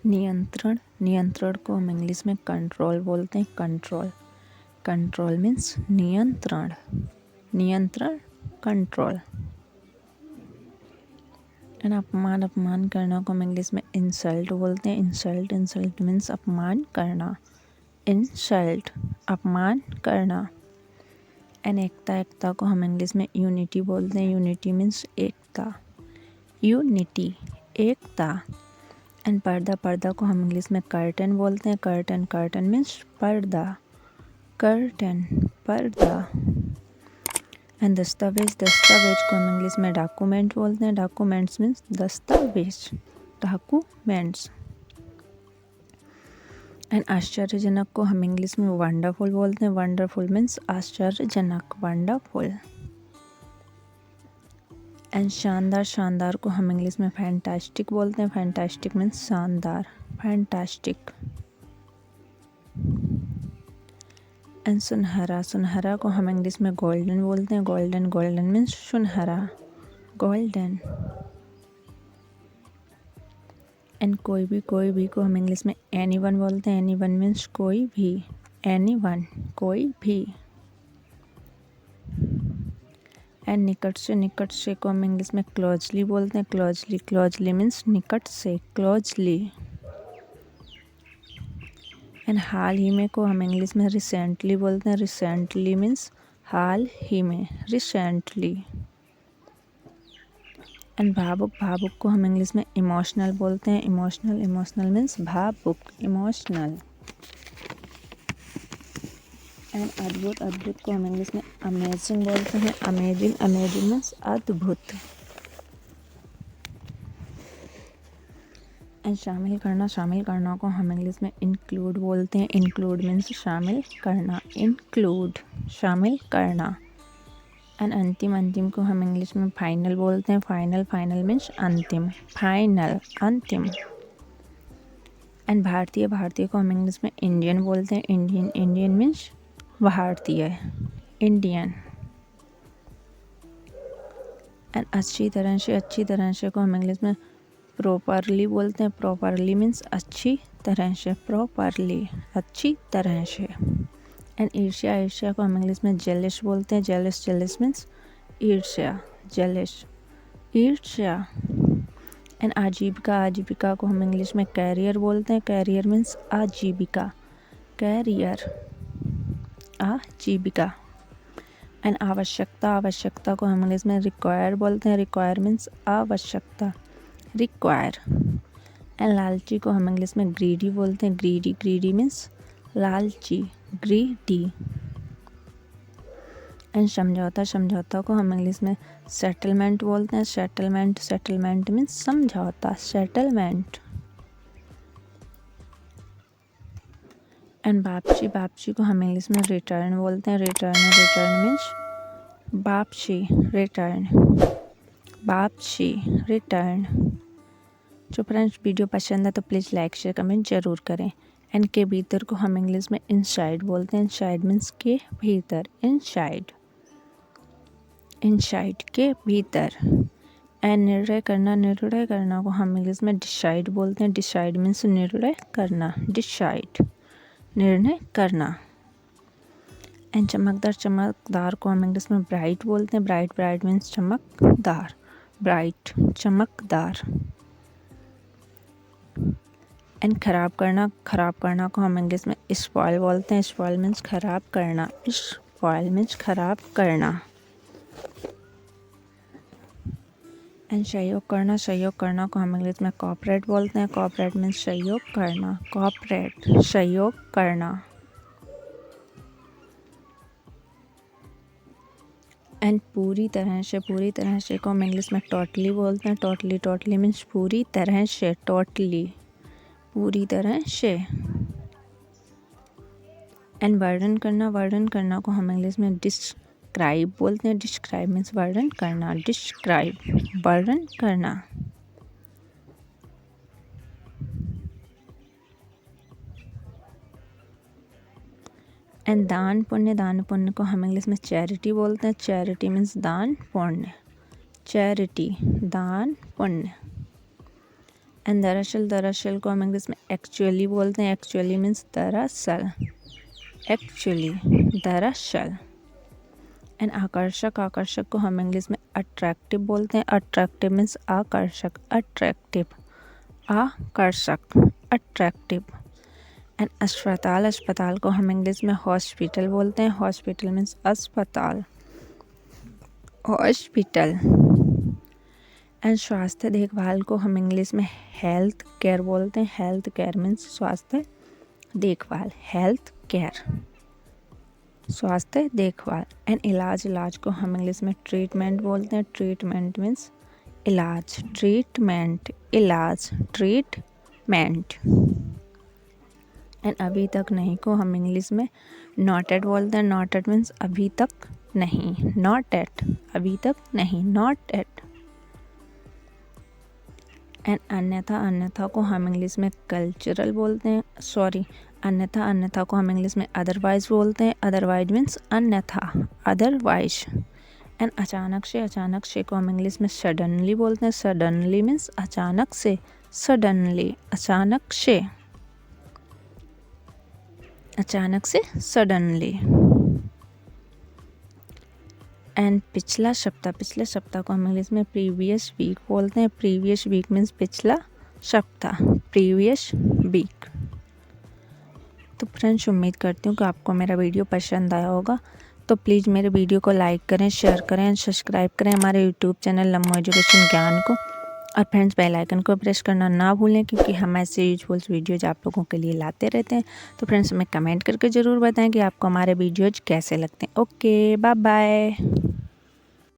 नियंत्रण, नियंत्रण को हम इंग्लिश में कंट्रोल बोलते हैं। कंट्रोल, कंट्रोल मीन्स नियंत्रण, नियंत्रण कंट्रोल। एंड अपमान, अपमान करना को हम इंग्लिश में इंसल्ट बोलते हैं। इंसल्ट, इंसल्ट मीन्स अपमान करना। इंसल्ट, अपमान करना। एंड एकता, एकता को हम इंग्लिश में यूनिटी बोलते हैं। Unity means Ekta, unity, Ekta. And पर्दा, पर्दा को हम इंग्लिश में कर्टन बोलते हैं। कर्टन, कर्टन मीन्स पर्दा, कर्टन, पर्दा। एंड दस्तावेज, दस्तावेज को हम इंग्लिश में डॉक्यूमेंट बोलते हैं। डॉक्यूमेंट्स मीन्स दस्तावेज, डॉक्यूमेंट्स। एंड आश्चर्यजनक को हम इंग्लिश में वंडरफुल बोलते हैं। वंडरफुल मीन्स आश्चर्यजनक, वंडरफुल। एंड शानदार, शानदार को हम इंग्लिश में फैंटास्टिक बोलते हैं। फैंटास्टिक मीन्स शानदार, फैंटास्टिक। एंड सुनहरा, सुनहरा को हम इंग्लिश में गोल्डन बोलते हैं। गोल्डन, गोल्डन मीन्स सुनहरा, गोल्डन। एंड कोई भी को हम इंग्लिश में एनीवन बोलते हैं। एनीवन मीन्स कोई भी, एनीवन, कोई भी। एंड निकट से, निकट से को हम इंग्लिश में क्लोजली बोलते हैं। क्लोजली, क्लोजली मीन्स निकट से, क्लोजली। एंड हाल ही में को हम इंग्लिश में रिसेंटली बोलते हैं। रिसेंटली मीन्स हाल ही में, रिसेंटली। एंड भावुक, भावुक को हम इंग्लिश में इमोशनल बोलते हैं। इमोशनल, इमोशनल मीन्स भावुक, इमोशनल। एंड अद्भुत, अद्भुत को हम इंग्लिश में अमेजिंग बोलते हैं। अमेजिंग, अमेजिंग मीन्स अद्भुत। एंड शामिल करना, शामिल करना को हम इंग्लिश में इंक्लूड बोलते हैं। इंक्लूड मीन्स शामिल करना, इंक्लूड, शामिल करना। एंड अंतिम, अंतिम को हम इंग्लिश में फाइनल बोलते हैं। फाइनल, फाइनल मीन्स अंतिम, फाइनल, अंतिम। एंड भारतीय, भारतीय को हम इंग्लिश में इंडियन बोलते हैं। इंडियन, इंडियन मीन्स भारतीय, इंडियन। एंड अच्छी तरह से, अच्छी तरह से को हम इंग्लिश में प्रॉपरली बोलते हैं। प्रॉपरली मीन्स अच्छी तरह से, प्रॉपरली, अच्छी तरह से। एंड ईर्ष्या, ईर्ष्या को हम इंग्लिश में जेलिस बोलते हैं। जेलिस, जेलिस मीन्स ईर्ष्या, जेलिस, ईर्ष्या। एंड आजीविका, आजीविका को हम इंग्लिश में कैरियर बोलते हैं। कैरियर मीन्स आजीविका, कैरियर, आजीविका। एंड आवश्यकता, आवश्यकता को हम इंग्लिश में रिक्वायर बोलते हैं। रिक्वायर मीन्स आवश्यकता, रिक्वायर। एंड लालची को हम इंग्लिश में ग्रीडी बोलते हैं। ग्रीडी, ग्रीडी मीन्स लालची, ग्रीडी। एंड समझौता, समझौता को हम इंग्लिश में सेटलमेंट बोलते हैं। सेटलमेंट, सेटलमेंट मीन्स समझौता, सेटलमेंट। एंड वापसी, वापसी को हम इंग्लिश में रिटर्न बोलते हैं। रिटर्न, रिटर्न मीन्स वापसी, रिटर्न, वापसी, रिटर्न। जो फ्रेंड्स वीडियो पसंद है तो प्लीज़ लाइक शेयर कमेंट ज़रूर करें। एंड के भीतर को हम इंग्लिश में इनसाइड बोलते हैं। इनसाइड मीन्स के भीतर, इनसाइड, इनसाइड, के भीतर। एंड निर्णय करना, निर्णय करना को हम इंग्लिश में डिसाइड बोलते हैं। डिसाइड मीन्स निर्णय करना, डिसाइड, निर्णय करना। एंड चमकदार, चमकदार को हम इंग्लिश में ब्राइट बोलते हैं। ब्राइट, ब्राइट मीन्स चमकदार, ब्राइट, चमकदार। एंड खराब करना, खराब करना को हम इंग्लिश में स्पॉइल बोलते हैं। स्पॉइल मीन्स खराब करना, स्पॉइल मीन्स खराब करना। एंड सहयोग करना, सहयोग करना को हम इंग्लिश में कोऑपरेट बोलते हैं। कोऑपरेट मीन्स सहयोग करना, कोऑपरेट, सहयोग करना। एंड पूरी तरह से, पूरी तरह से को हम इंग्लिश में टोटली बोलते हैं। टोटली, टोटली मीन्स पूरी तरह से, टोटली, पूरी तरह से। एंड वर्णन करना, वर्णन करना को हम इंग्लिश में डिस्क्राइब बोलते हैं। डिस्क्राइब मीन्स वर्णन करना, डिस्क्राइब, वर्णन करना। एंड दान पुण्य, दान पुण्य को हम इंग्लिश में चैरिटी बोलते हैं। चैरिटी मीन्स दान पुण्य, चैरिटी, दान पुण्य। एंड दरअसल को हम इंग्लिश में एक्चुअली बोलते हैं। एक्चुअली मीन्स दरअसल, एक्चुअली, दरअसल। एंड आकर्षक को हम इंग्लिश में अट्रैक्टिव बोलते हैं। अट्रैक्टिव मीन्स आकर्षक, अट्रैक्टिव, आकर्षक, अट्रैक्टिव। एंड अस्पताल को हम इंग्लिश में हॉस्पिटल बोलते हैं। हॉस्पिटल मीन्स अस्पताल, हॉस्पिटल। एंड स्वास्थ्य देखभाल को हम इंग्लिश में हेल्थ केयर बोलते हैं। हेल्थ केयर मीन्स स्वास्थ्य देखभाल, हेल्थ केयर, स्वास्थ्य देखभाल। एंड इलाज को हम इंग्लिश में ट्रीटमेंट बोलते हैं। ट्रीटमेंट मीन्स इलाज, ट्रीटमेंट, इलाज, ट्रीटमेंट। एंड अभी तक नहीं को हम इंग्लिश में नॉट एट बोलते हैं। नॉट एट मीन्स अभी तक नहीं, नॉट एट, अभी तक नहीं, नॉट एट। एंड अन्यथा को हम इंग्लिश में कल्चरल बोलते हैं। अन्यथा को हम इंग्लिश में अदरवाइज बोलते हैं। अदरवाइज मीन्स अन्यथा, अदरवाइज। एंड अचानक से को हम इंग्लिश में सडनली बोलते हैं। सडनली मीन्स अचानक से, सडनली, अचानक से, अचानक से, सडनली। एंड पिछले सप्ताह को हम इंग्लिश में प्रीवियस वीक बोलते हैं। प्रीवियस वीक मीन्स पिछला सप्ताह, प्रीवियस वीक। तो फ्रेंड्स, उम्मीद करती हूँ कि आपको मेरा वीडियो पसंद आया होगा। तो प्लीज़ मेरे वीडियो को लाइक करें, शेयर करें एंड सब्सक्राइब करें हमारे यूट्यूब चैनल लम्बो एजुकेशन ज्ञान को। और फ्रेंड्स, बेल आइकन को प्रेस करना ना भूलें, क्योंकि हम ऐसे यूजफुल वीडियोज आप लोगों के लिए लाते रहते हैं। तो फ्रेंड्स, हमें कमेंट करके ज़रूर बताएं कि आपको हमारे वीडियोज कैसे लगते हैं। Okay, bye bye.